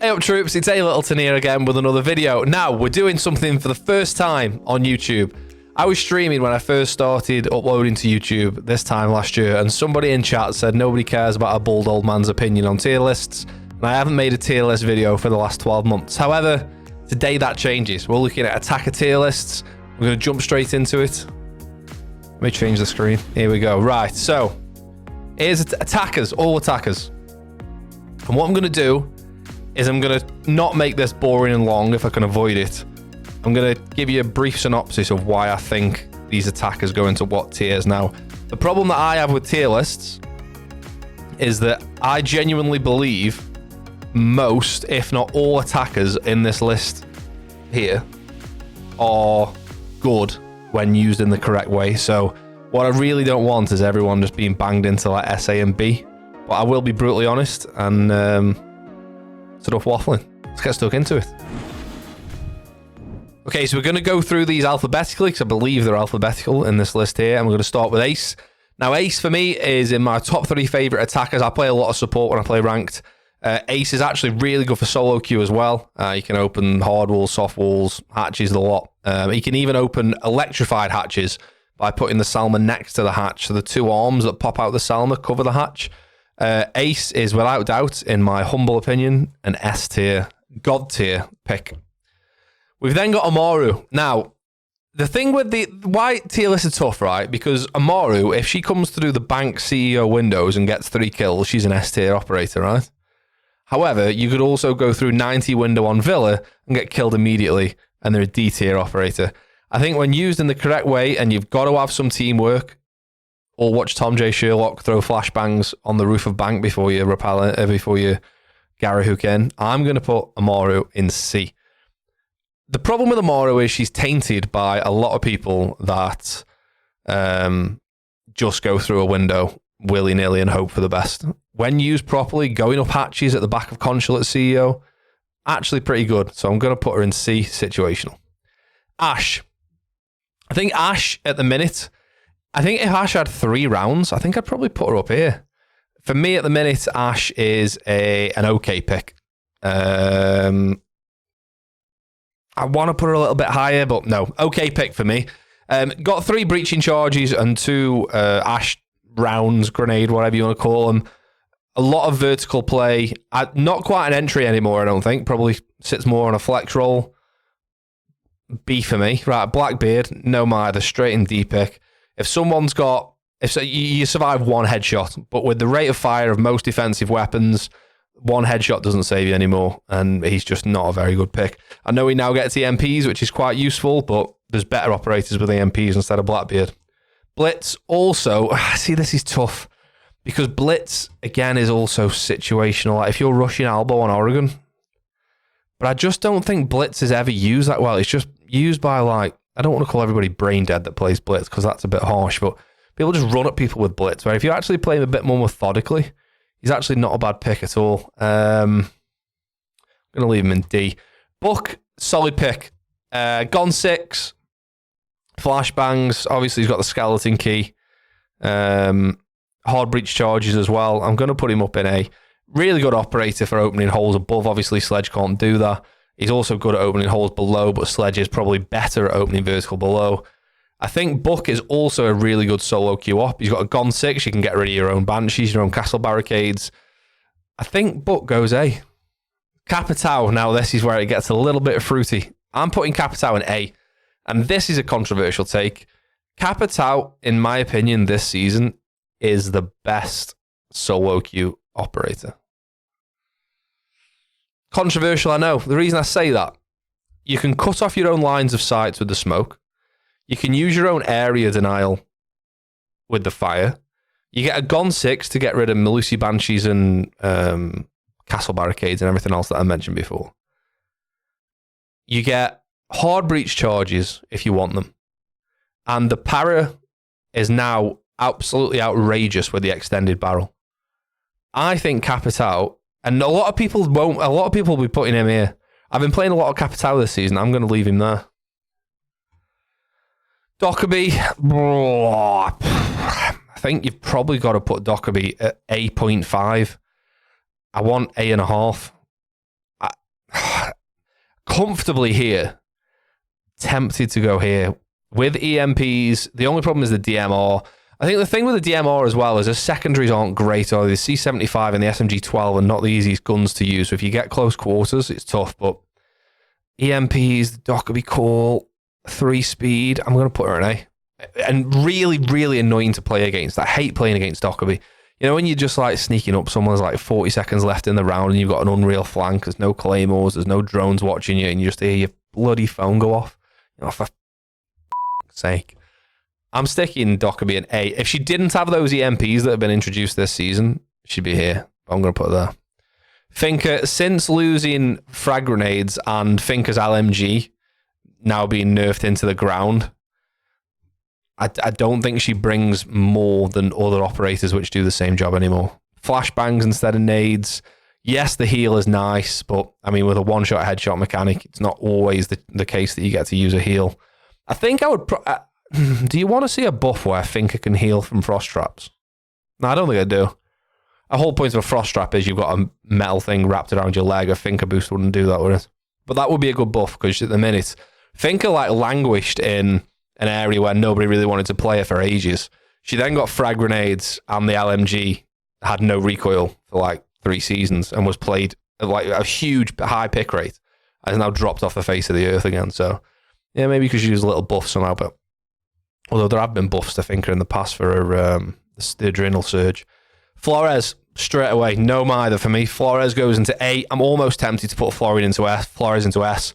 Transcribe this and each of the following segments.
Hey up troops, it's A Littleton here again with another video. Now, we're doing something for the first time on YouTube. I was streaming when I first started uploading to YouTube this time last year, and somebody in chat said nobody cares about a bald old man's opinion on tier lists, and I haven't made a tier list video for the last 12 months. However, today that changes. We're looking at attacker tier lists. We're going to jump straight into it. Let me change the screen. Here we go. Right, so here's attackers, all attackers. And what I'm going to do is I'm going to not make this boring and long if I can avoid it. I'm going to give you a brief synopsis of why I think these attackers go into what tiers. Now, the problem that I have with tier lists is that I genuinely believe most, if not all, attackers in this list here are good when used in the correct way. So what I really don't want is everyone just being banged into like SA and B. But I will be brutally honest and enough waffling. Let's get stuck into it. Okay, so we're going to go through these alphabetically because I believe they're alphabetical in this list here. And we're going to start with Ace. Now, Ace for me is in my top 3 favorite attackers. I play a lot of support when I play ranked. Ace is actually really good for solo queue as well. You can open hard walls, soft walls, hatches, the lot. You can even open electrified hatches by putting the Salma next to the hatch. So the 2 arms that pop out the Salma cover the hatch. Ace is without doubt, in my humble opinion, an S tier, God tier pick. We've then got Amaru. Now, the thing with why tier lists are tough, right? Because Amaru, if she comes through the bank CEO windows and gets 3 kills, she's an S tier operator, right? However, you could also go through 90 window on Villa and get killed immediately, and they're a D tier operator. I think when used in the correct way, and you've got to have some teamwork, or watch Tom J. Sherlock throw flashbangs on the roof of bank before you before you Gary hook in, I'm going to put Amaru in C. The problem with Amaru is she's tainted by a lot of people that just go through a window willy-nilly and hope for the best. When used properly, going up hatches at the back of Consulate CEO, actually pretty good. So I'm going to put her in C, situational. Ash. I think Ash at the minute, I think if Ash had 3 rounds, I think I'd probably put her up here. For me at the minute, Ash is an okay pick. I want to put her a little bit higher, but no. Okay pick for me. Got 3 breaching charges and 2 Ash rounds, grenade, whatever you want to call them. A lot of vertical play. Not quite an entry anymore, I don't think. Probably sits more on a flex roll. B for me. Right, Blackbeard, no matter. Straight in D pick. If someone's got... you survive 1 headshot, but with the rate of fire of most defensive weapons, 1 headshot doesn't save you anymore, and he's just not a very good pick. I know he now gets EMPs, which is quite useful, but there's better operators with EMPs instead of Blackbeard. Blitz also... See, this is tough, because Blitz, again, is also situational. Like if you're rushing Albo on Oregon, but I just don't think Blitz is ever used that well. It's just used by, like... I don't want to call everybody brain dead that plays Blitz, because that's a bit harsh, but people just run at people with Blitz, where if you actually play him a bit more methodically, he's actually not a bad pick at all. I'm going to leave him in D. Buck, solid pick. Gone 6. Flashbangs. Obviously, he's got the skeleton key. Hard breach charges as well. I'm going to put him up in A. Really good operator for opening holes above. Obviously, Sledge can't do that. He's also good at opening holes below, but Sledge is probably better at opening vertical below. I think Buck is also a really good solo queue op. He's got a Gon 6. You can get rid of your own Banshees, your own castle barricades. I think Buck goes A. Capitao, now this is where it gets a little bit fruity. I'm putting Capitao in A, and this is a controversial take. Capitao, in my opinion, this season is the best solo queue operator. Controversial, I know. The reason I say that, you can cut off your own lines of sight with the smoke. You can use your own area denial with the fire. You get a Gon 6 to get rid of Melusi Banshees and castle barricades and everything else that I mentioned before. You get hard breach charges if you want them. And the para is now absolutely outrageous with the extended barrel. I think Capitao, and a lot of people will be putting him here. I've been playing a lot of Capitao this season. I'm going to leave him there. Dockerby, I think you've probably got to put Dockerby at A.5. I want A.5. comfortably here. Tempted to go here. With EMPs, the only problem is the DMR. I think the thing with the DMR as well is the secondaries aren't great, or the C75 and the SMG-12 are not the easiest guns to use. So if you get close quarters, it's tough. But EMPs, the Dockerby call, 3-speed, I'm going to put her in A. And really, really annoying to play against. I hate playing against Dockerby. You know, when you're just like sneaking up, someone's like 40 seconds left in the round and you've got an unreal flank, there's no claymores, there's no drones watching you, and you just hear your bloody phone go off. You know, for sake. I'm sticking Dockerby in A. If she didn't have those EMPs that have been introduced this season, she'd be here. I'm going to put her there. Finka, since losing frag grenades and Finka's LMG now being nerfed into the ground, I don't think she brings more than other operators which do the same job anymore. Flashbangs instead of nades. Yes, the heal is nice, but I mean, with a one-shot headshot mechanic, it's not always the case that you get to use a heal. I think I would... do you want to see a buff where Finka can heal from frost traps? No, I don't think I do. A whole point of a frost trap is you've got a metal thing wrapped around your leg. A Finka boost wouldn't do that, would it? But that would be a good buff, because at the minute, Finka like languished in an area where nobody really wanted to play her for ages. She then got frag grenades, and the LMG had no recoil for like 3 seasons and was played at like a huge high pick rate, and has now dropped off the face of the earth again. So yeah, maybe you could use a little buff somehow. But although there have been buffs to Finka in the past for her, the adrenal surge. Flores, straight away, no either for me. Flores goes into A. I'm almost tempted to put Flores into S.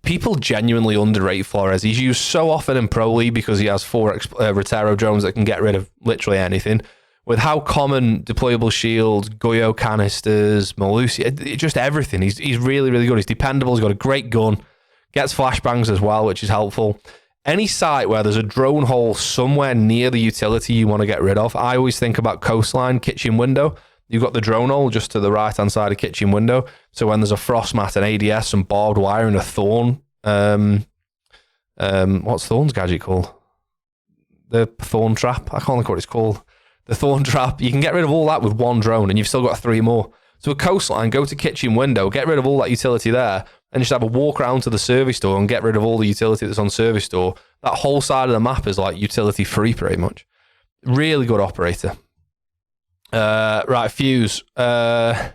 People genuinely underrate Flores. He's used so often in Pro League because he has 4 Rotero drones that can get rid of literally anything. With how common deployable shields, Goyo canisters, Malusi, just everything. He's really, really good. He's dependable. He's got a great gun. Gets flashbangs as well, which is helpful. Any site where there's a drone hole somewhere near the utility you want to get rid of, I always think about coastline, kitchen window. You've got the drone hole just to the right-hand side of kitchen window. So when there's a frost mat, an ADS, some barbed wire, and a thorn, what's Thorn's gadget called? The thorn trap? I can't think what it's called. The thorn trap. You can get rid of all that with 1 drone, and you've still got 3 more. So a coastline, go to kitchen window, get rid of all that utility there, and just have a walk around to the service store and get rid of all the utility that's on service store. That whole side of the map is like utility free pretty much. Really good operator. Right, Fuse. I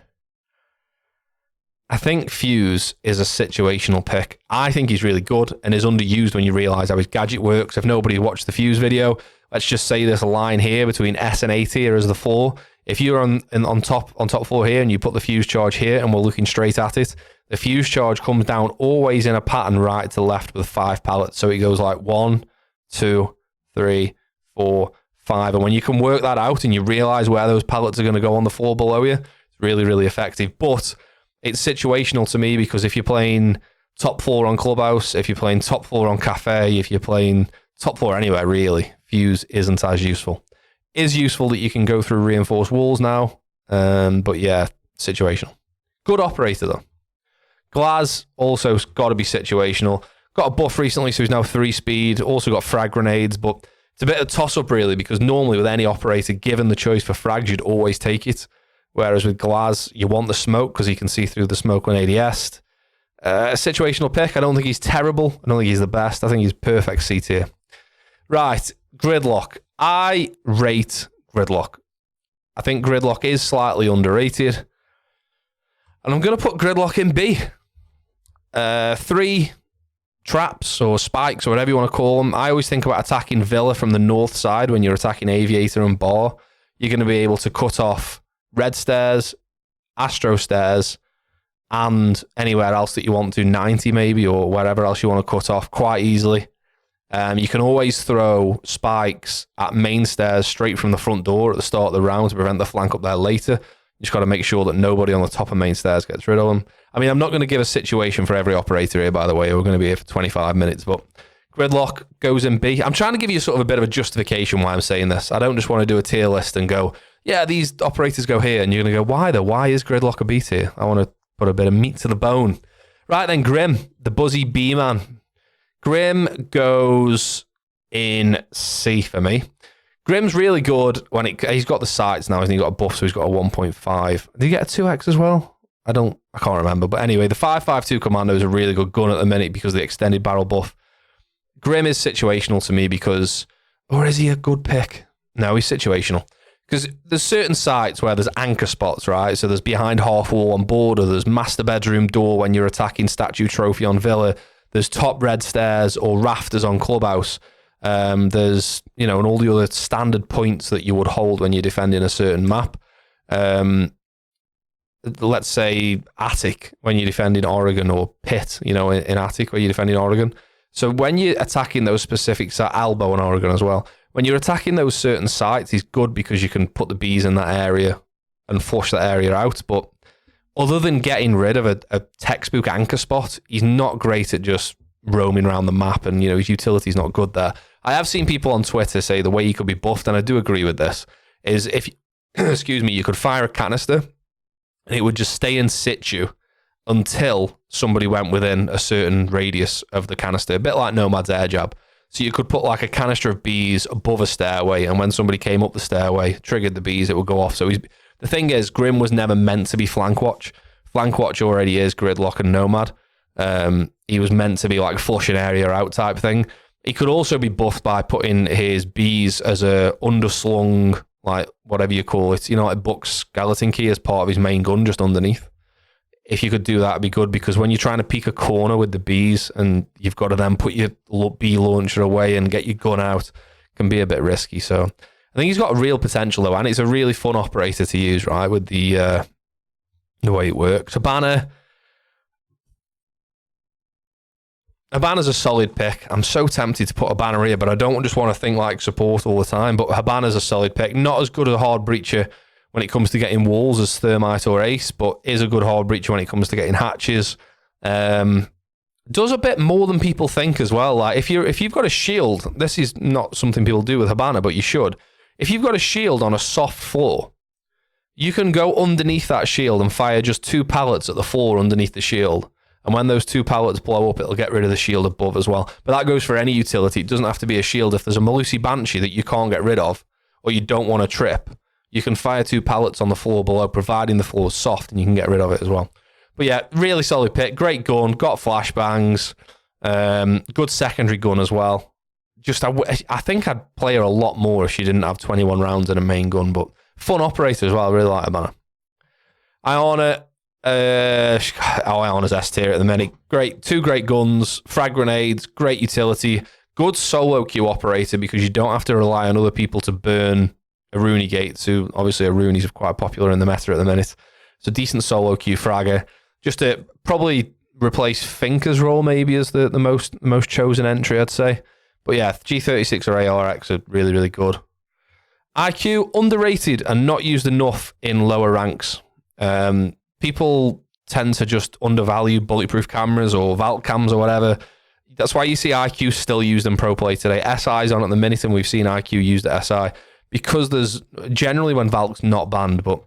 think Fuse is a situational pick. I think he's really good and is underused when you realise how his gadget works. If nobody watched the Fuse video, let's just say there's a line here between S and A tier as the floor. If you're on top floor here and you put the Fuse charge here and we're looking straight at it, the Fuse charge comes down always in a pattern right to left with 5 pallets. So it goes like 1, 2, 3, 4, 5. And when you can work that out and you realise where those pallets are going to go on the floor below you, it's really, really effective. But it's situational to me because if you're playing top floor on Clubhouse, if you're playing top floor on Cafe, if you're playing top floor anywhere, really, Fuse isn't as useful. Is useful that you can go through reinforced walls now, but yeah, situational. Good operator though. Glaz also got to be situational. Got a buff recently, so he's now 3-speed. Also got frag grenades, but it's a bit of a toss-up really, because normally with any operator, given the choice for frags, you'd always take it. Whereas with Glaz, you want the smoke because he can see through the smoke when ADS'd. A situational pick. I don't think he's terrible. I don't think he's the best. I think he's perfect C tier. Right, Gridlock. I rate Gridlock. I think Gridlock is slightly underrated. And I'm going to put Gridlock in B. 3 traps or spikes or whatever you want to call them. I always think about attacking Villa from the north side when you're attacking Aviator and Bar. You're going to be able to cut off Red Stairs, Astro Stairs, and anywhere else that you want to, 90 maybe, or wherever else you want to cut off quite easily. You can always throw spikes at main stairs straight from the front door at the start of the round to prevent the flank up there later. You just got to make sure that nobody on the top of main stairs gets rid of them. I mean, I'm not going to give a situation for every operator here, by the way. We're going to be here for 25 minutes, but Gridlock goes in B. I'm trying to give you sort of a bit of a justification why I'm saying this. I don't just want to do a tier list and go, yeah, these operators go here, and you're going to go, why though? Why is Gridlock a B tier? I want to put a bit of meat to the bone. Right then, Grim, the buzzy B-man. Grim goes in C for me. Grim's really good when he's got the sights now, hasn't he? Got a buff, so he's got a 1.5. Did he get a 2x as well? I don't I can't remember. But anyway, the 5.52 Commando is a really good gun at the minute because of the extended barrel buff. Grim is situational to me because, or is he a good pick? No, he's situational. Because there's certain sites where there's anchor spots, right? So there's behind half wall on border, there's master bedroom door when you're attacking statue trophy on villa, there's top red stairs or rafters on clubhouse. There's, and all the other standard points that you would hold when you're defending a certain map. Let's say attic when you're defending Oregon, or pit, in attic where you're defending Oregon. So when you're attacking those specific sites, Albo and Oregon as well, when you're attacking those certain sites, he's good because you can put the bees in that area and flush that area out. But other than getting rid of a textbook anchor spot, he's not great at just roaming around the map, and his utility's not good there. I have seen people on Twitter say the way he could be buffed, and I do agree with this, is if you could fire a canister and it would just stay in situ until somebody went within a certain radius of the canister, a bit like Nomad's air jab. So you could put like a canister of bees above a stairway, and when somebody came up the stairway, triggered the bees, it would go off. So the thing is, Grim was never meant to be flank watch. Flank watch already is gridlock and Nomad. He was meant to be like flush an area out type thing. He could also be buffed by putting his bees as a underslung, like whatever you call it, like Buck's skeleton key as part of his main gun just underneath. If you could do that, it'd be good, because when you're trying to peek a corner with the bees and you've got to then put your bee launcher away and get your gun out, it can be a bit risky. So I think he's got a real potential though, and it's a really fun operator to use, right, with the way it works. Habana's a solid pick. I'm so tempted to put Habana here, but I don't just want to think like support all the time. But Habana's a solid pick. Not as good as a hard breacher when it comes to getting walls as Thermite or Ace, but is a good hard breacher when it comes to getting hatches. Does a bit more than people think as well. Like if you've got a shield, this is not something people do with Habana, but you should. If you've got a shield on a soft floor, you can go underneath that shield and fire just 2 pallets at the floor underneath the shield. And when those 2 pallets blow up, it'll get rid of the shield above as well. But that goes for any utility. It doesn't have to be a shield. If there's a Malusi Banshee that you can't get rid of, or you don't want to trip, you can fire 2 pallets on the floor below, providing the floor is soft, and you can get rid of it as well. But yeah, really solid pick. Great gun. Got flashbangs. Good secondary gun as well. Just, I think I'd play her a lot more if she didn't have 21 rounds in a main gun, but fun operator as well. I really like Habana. Iona. Iona's S tier at the minute. Great, 2 great guns, frag grenades, great utility, good solo queue operator because you don't have to rely on other people to burn a Rooney gates, who obviously a Rooney's quite popular in the meta at the minute. It's a decent solo queue fragger. Just to probably replace Finker's role maybe as the most chosen entry, I'd say. But yeah, G36 or ARX are really, really good. IQ, underrated and not used enough in lower ranks. People tend to just undervalue bulletproof cameras or Valk cams or whatever. That's why you see IQ still used in pro play today. SI's on at the minute, and we've seen IQ used at SI because there's generally when Valk's not banned, but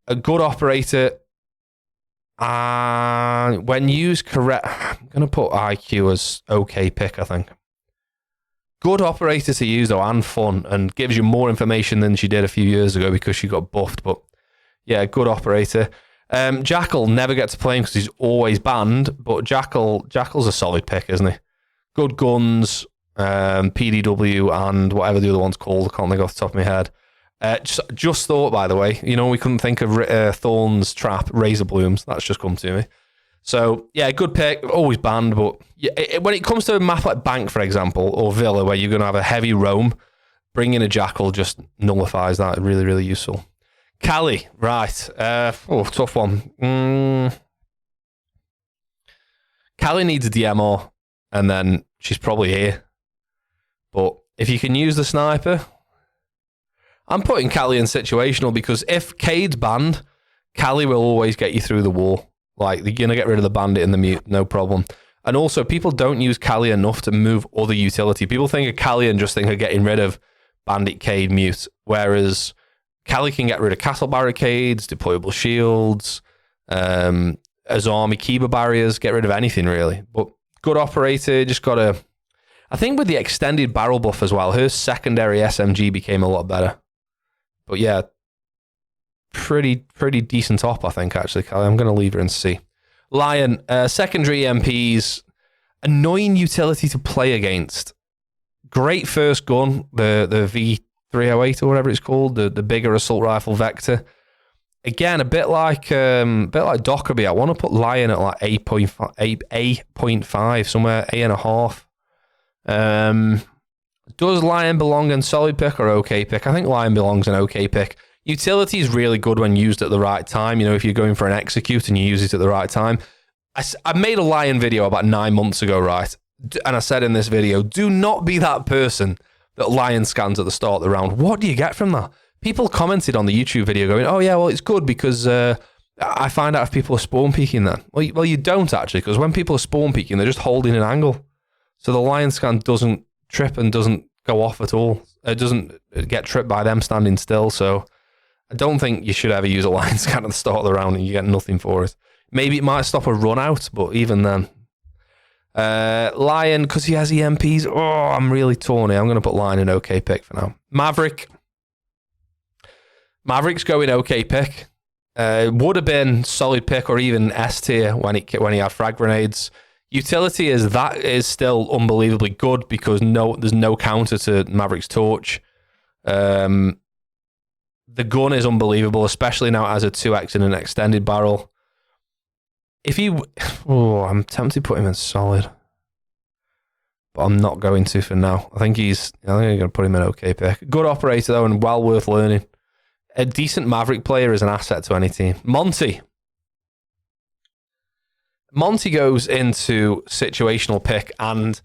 a good operator, when used correct, I'm going to put IQ as okay pick, I think. Good operator to use though, and fun, and gives you more information than she did a few years ago because she got buffed, but yeah, good operator. Jackal, never get to play him because he's always banned, but Jackal's a solid pick, isn't he? Good guns, PDW, and whatever the other one's called. I can't think off the top of my head. Just thought, by the way, we couldn't think of Thorn's Trap, Razor Blooms. That's just come to me. So, yeah, good pick. Always banned, but when it comes to a map like Bank, for example, or Villa, where you're going to have a heavy roam, bringing a Jackal just nullifies that. Really, really useful. Callie, right. Tough one. Callie needs a DMR, and then she's probably here. But if you can use the sniper, I'm putting Callie in situational because if Cade's banned, Callie will always get you through the wall. Like, you're going to get rid of the bandit and the mute, no problem. And also, people don't use Callie enough to move other utility. People think of Callie and just think of getting rid of bandit, Cade, mute, whereas Callie can get rid of castle barricades, deployable shields, as army Kiba barriers, get rid of anything really. But good operator, just got to... I think with the extended barrel buff as well, her secondary SMG became a lot better. But yeah, pretty decent op, I think, actually, Callie. I'm going to leave her in C. Lion, secondary EMPs, annoying utility to play against. Great first gun, the V308 or whatever it's called, the bigger assault rifle Vector. Again, a bit like Dockerby. I want to put Lion at like 8.5, somewhere 8.5. Does Lion belong in solid pick or okay pick? I think Lion belongs in okay pick. Utility is really good when used at the right time. You know, if you're going for an execute and you use it at the right time. I made a Lion video about 9 months ago, right? And I said in this video, do not be that person that Lion scans at the start of the round. What do you get from that? People commented on the YouTube video going, oh yeah, well, it's good because I find out if people are spawn peeking then. Well, you don't actually, because when people are spawn peeking, they're just holding an angle. So the Lion scan doesn't trip and doesn't go off at all. It doesn't get tripped by them standing still. So I don't think you should ever use a Lion scan at the start of the round and you get nothing for it. Maybe it might stop a run out, but even then. Lion, because he has EMPs. Oh, I'm really torn here. I'm going to put Lion in okay pick for now. Maverick's going okay pick. Would have been solid pick or even S tier when he had frag grenades. Utility is still unbelievably good because there's no counter to Maverick's torch. The gun is unbelievable, especially now it has a 2x in an extended barrel. I'm tempted to put him in solid, but I'm not going to for now. I think I'm going to put him in okay pick. Good operator though, and well worth learning. A decent Maverick player is an asset to any team. Monty goes into situational pick, and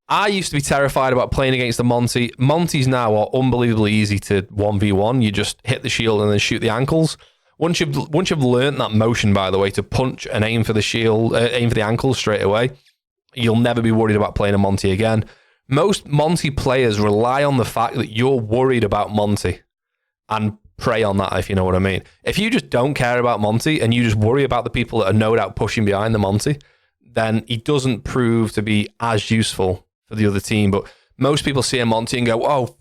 I used to be terrified about playing against the Monty. Monties now are unbelievably easy to 1v1. You just hit the shield and then shoot the ankles. Once you've learned that motion, by the way, to punch and aim for the shield, aim for the ankles straight away, you'll never be worried about playing a Monty again. Most Monty players rely on the fact that you're worried about Monty and prey on that, if you know what I mean. If you just don't care about Monty and you just worry about the people that are no doubt pushing behind the Monty, then he doesn't prove to be as useful for the other team. But most people see a Monty and go, oh,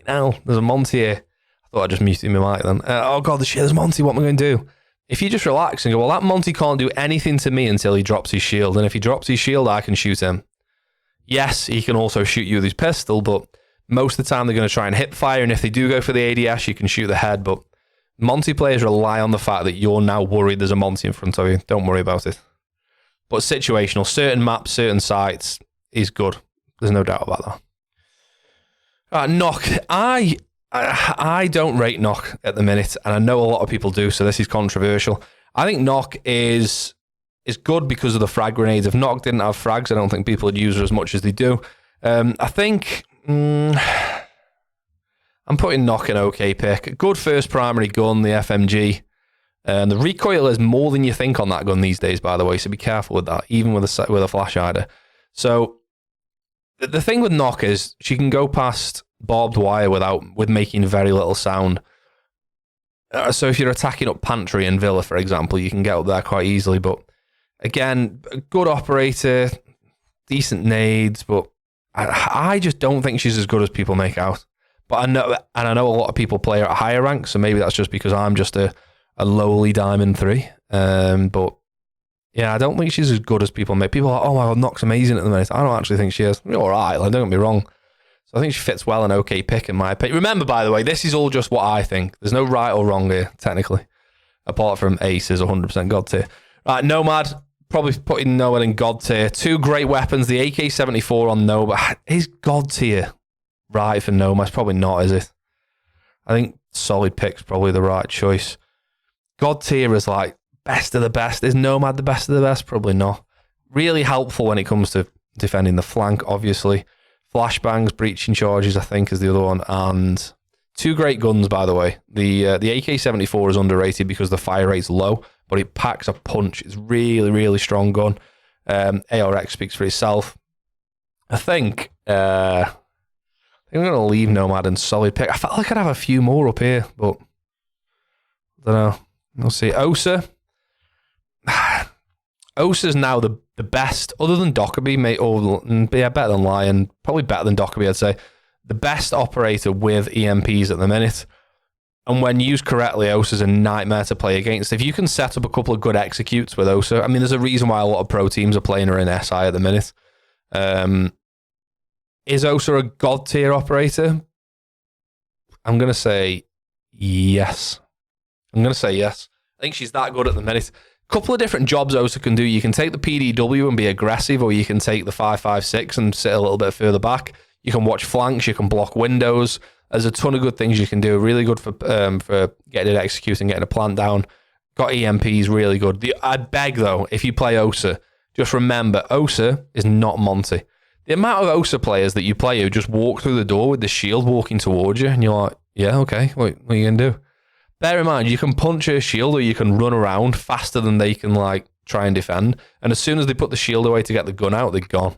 hell, there's a Monty here. I thought I just muted my mic then. Oh God, there's Monty, what am I going to do? If you just relax and go, well, that Monty can't do anything to me until he drops his shield. And if he drops his shield, I can shoot him. Yes, he can also shoot you with his pistol, but most of the time they're going to try and hip fire. And if they do go for the ADS, you can shoot the head. But Monty players rely on the fact that you're now worried there's a Monty in front of you. Don't worry about it. But situational, certain maps, certain sites is good. There's no doubt about that. Knock. I don't rate Knock at the minute, and I know a lot of people do, so this is controversial. I think Knock is good because of the frag grenades. If Knock didn't have frags, I don't think people would use her as much as they do. I think I'm putting Knock in okay pick. Good first primary gun, the FMG. The recoil is more than you think on that gun these days, by the way, so be careful with that, even with a flash hider. So the thing with Knock is she can go past barbed wire with making very little sound. So if you're attacking up Pantry and Villa, for example, you can get up there quite easily. But again, good operator, decent nades, but I just don't think she's as good as people make out. But I know a lot of people play her at higher ranks, so maybe that's just because I'm just a lowly Diamond 3. But yeah, I don't think she's as good as people make. People are like, oh my God, Knock's amazing at the minute. I don't actually think she is. You're all right, like, don't get me wrong. So I think she fits well in okay pick in my opinion. Remember, by the way, this is all just what I think. There's no right or wrong here, technically. Apart from Ace is 100% God tier. Right, Nomad, probably putting Nomad in God tier. Two great weapons, the AK-74 on Nomad. Is God tier right for Nomad? It's probably not, is it? I think solid pick's probably the right choice. God tier is like best of the best. Is Nomad the best of the best? Probably not. Really helpful when it comes to defending the flank, obviously. Flashbangs, breaching charges, I think, is the other one. And two great guns, by the way. The AK-74 is underrated because the fire rate's low, but it packs a punch. It's really, really strong gun. ARX speaks for itself. I think I'm going to leave Nomad in solid pick. I felt like I'd have a few more up here, but I don't know. We'll see. Osa. Osa's now the best, other than Dockerby, better than Lion, probably better than Dockerby, I'd say. The best operator with EMPs at the minute. And when used correctly, Osa's a nightmare to play against. If you can set up a couple of good executes with Osa, I mean, there's a reason why a lot of pro teams are playing her in SI at the minute. Is Osa a god tier operator? I'm going to say yes. I think she's that good at the minute. A couple of different jobs Osa can do. You can take the PDW and be aggressive, or you can take the 5.56 and sit a little bit further back. You can watch flanks. You can block windows. There's a ton of good things you can do. Really good for getting it executing, getting a plant down. Got EMPs, really good. I beg, though, if you play Osa, just remember, Osa is not Monty. The amount of Osa players that you play who just walk through the door with the shield walking towards you, and you're like, yeah, okay, what are you going to do? Bear in mind, you can punch a shield or you can run around faster than they can like try and defend. And as soon as they put the shield away to get the gun out, they're gone.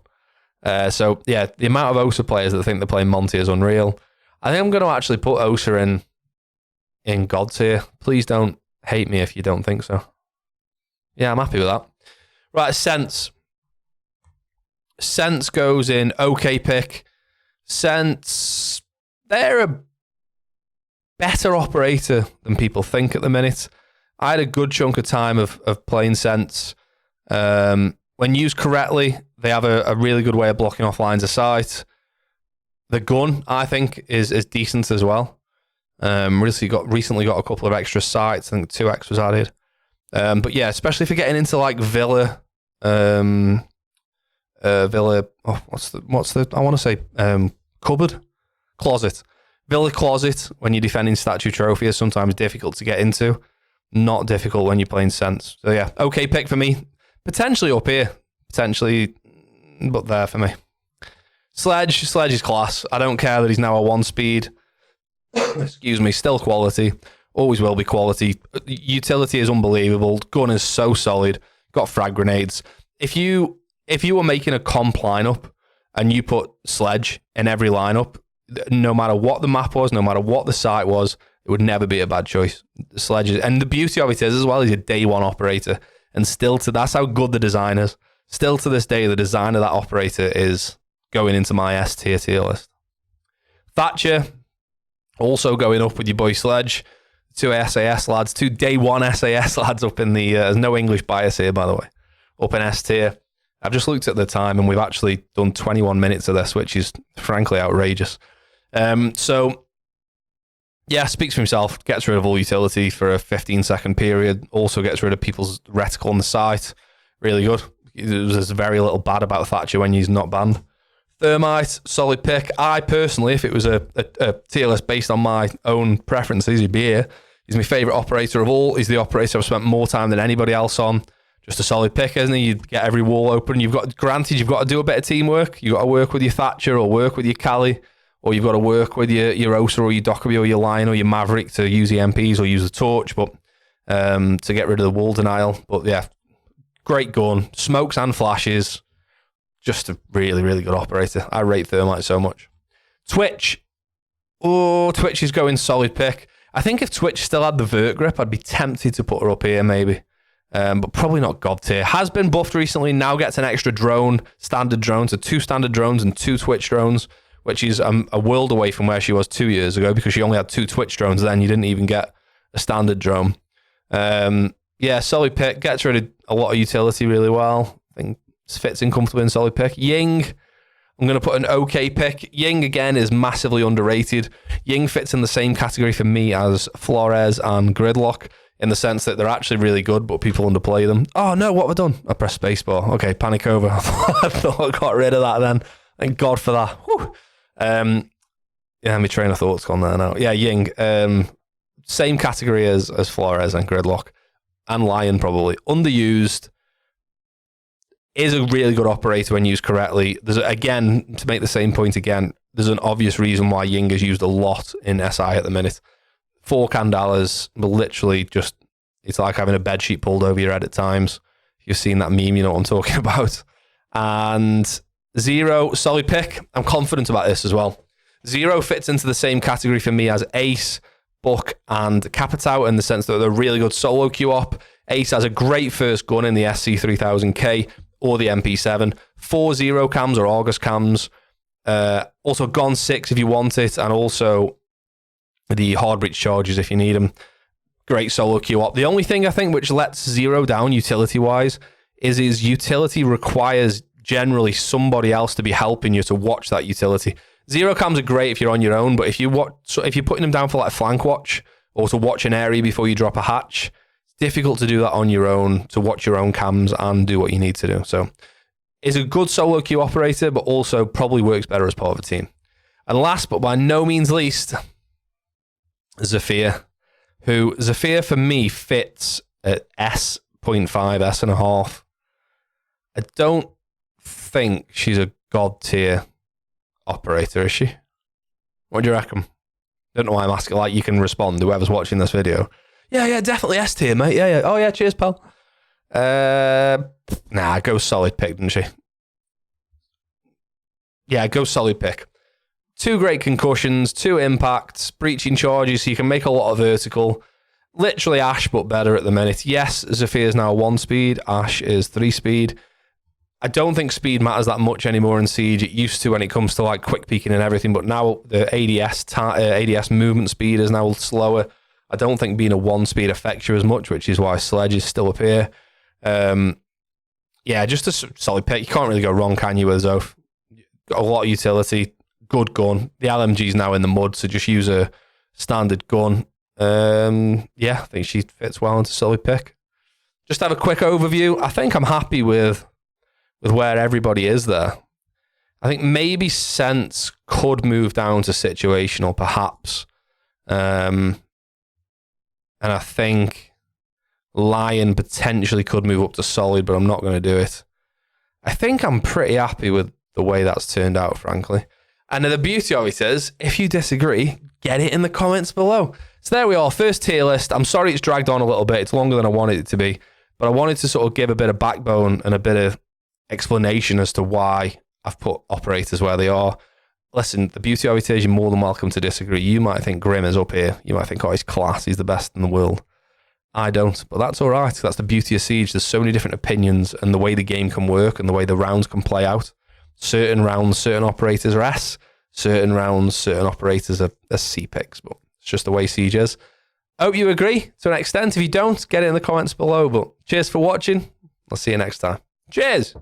So, yeah, the amount of Osa players that think they're playing Monty is unreal. I think I'm going to actually put Osa in God tier. Please don't hate me if you don't think so. Yeah, I'm happy with that. Right, Sense. Sense goes in okay pick. Sense, they're a better operator than people think at the minute. I had a good chunk of time of playing Sense. When used correctly, they have a really good way of blocking off lines of sight. The gun, I think, is decent as well. Recently got a couple of extra sights. I think 2x was added. But yeah, especially if you're getting into like Villa. Villa. Oh, what's the? I want to say closet. Villa closet. When you're defending statue trophy is sometimes difficult to get into. Not difficult when you're playing Sense. So yeah, okay pick for me. Potentially up here. Potentially, but there for me. Sledge is class. I don't care that he's now a 1-speed. Excuse me, still quality. Always will be quality. Utility is unbelievable. Gun is so solid. Got frag grenades. If you were making a comp lineup and you put Sledge in every lineup, no matter what the map was, no matter what the site was, it would never be a bad choice. Sledge is, and the beauty of it is as well, he's a day one operator. And that's how good the design is. Still to this day, the design of that operator is going into my S tier list. Thatcher, also going up with your boy Sledge. Two SAS lads, two day one SAS lads up in the... there's no English bias here, by the way. Up in S tier. I've just looked at the time and we've actually done 21 minutes of this, which is frankly outrageous. So, yeah, speaks for himself. Gets rid of all utility for a 15-second period. Also gets rid of people's reticle on the site. Really good. There's very little bad about Thatcher when he's not banned. Thermite, solid pick. I personally, if it was a tier list based on my own preferences, he'd be here. He's my favourite operator of all. He's the operator I've spent more time than anybody else on. Just a solid pick, isn't he? You get every wall open. You've got to do a bit of teamwork. You've got to work with your Thatcher or work with your Cali, or you've got to work with your Osa or your Dockerby or your Lion or your Maverick to use the MPs or use the Torch, but to get rid of the wall denial. But yeah, great gun. Smokes and flashes. Just a really, really good operator. I rate Thermite so much. Twitch. Oh, Twitch is going solid pick. I think if Twitch still had the vert grip, I'd be tempted to put her up here maybe. But probably not god tier. Has been buffed recently, now gets an extra drone, standard drone, so 2 standard drones and 2 Twitch drones, which is a world away from where she was 2 years ago because she only had 2 Twitch drones then. You didn't even get a standard drone. Yeah, solid pick. Gets rid of a lot of utility really well. I think fits in comfortably in solid pick. Ying, I'm going to put an okay pick. Ying, again, is massively underrated. Ying fits in the same category for me as Flores and Gridlock in the sense that they're actually really good, but people underplay them. Oh, no, what have I done? I pressed spacebar. Okay, panic over. I thought I got rid of that then. Thank God for that. Whew. Yeah, my train of thought's gone there now. Yeah, Ying. Same category as Flores and Gridlock. And Lion, probably. Underused. Is a really good operator when used correctly. There's, again, to make the same point again, there's an obvious reason why Ying is used a lot in SI at the minute. 4 Candalas, but literally just, it's like having a bedsheet pulled over your head at times. If you've seen that meme, you know what I'm talking about. And Zero, solid pick. I'm confident about this as well. Zero fits into the same category for me as Ace, Buck, and Capitao in the sense that they're really good solo queue-op. Ace has a great first gun in the SC3000K or the MP7. 4 Zero cams or August cams. Also Gon 6 if you want it, and also the hard breach charges if you need them. Great solo queue op. The only thing I think which lets Zero down utility-wise is his utility requires generally somebody else to be helping you to watch that utility. Zero cams are great if you're on your own, but if you're putting them down for like flank watch or to watch an area before you drop a hatch, it's difficult to do that on your own, to watch your own cams and do what you need to do. So is a good solo queue operator, but also probably works better as part of a team. And last, but by no means least, Zafir, who Zafir for me fits at S.5, S.5. I don't think she's a god tier operator, is she? What do you reckon? Don't know why I'm asking. Like, you can respond, whoever's watching this video. Yeah, definitely S tier, mate. Yeah. Oh yeah, cheers, pal. Nah, go solid pick, didn't she? Yeah, go solid pick. 2 great concussions, 2 impacts, breaching charges, so you can make a lot of vertical. Literally Ash, but better at the minute. Yes, Zafir is now 1 speed. Ash is 3 speed. I don't think speed matters that much anymore in Siege. It used to when it comes to like quick peeking and everything, but now the ADS movement speed is now slower. I don't think being a 1 speed affects you as much, which is why Sledge is still up here. Yeah, just a solid pick. You can't really go wrong, can you, with Zoth? Got a lot of utility, good gun. The LMG's now in the mud, so just use a standard gun. Yeah, I think she fits well into solid pick. Just have a quick overview. I think I'm happy with where everybody is there. I think maybe Sense could move down to situational, perhaps. And I think Lion potentially could move up to solid, but I'm not going to do it. I think I'm pretty happy with the way that's turned out, frankly. And the beauty of it is, if you disagree, get it in the comments below. So there we are, first tier list. I'm sorry it's dragged on a little bit. It's longer than I wanted it to be. But I wanted to sort of give a bit of backbone and a bit of explanation as to why I've put operators where they are. Listen, the beauty of it is you're more than welcome to disagree. You might think Grim is up here. You might think, oh, he's class. He's the best in the world. I don't, but that's all right. That's the beauty of Siege. There's so many different opinions and the way the game can work and the way the rounds can play out. Certain rounds, certain operators are S. Certain rounds, certain operators are C picks, but it's just the way Siege is. Hope you agree to an extent. If you don't, get it in the comments below. But cheers for watching. I'll see you next time. Cheers!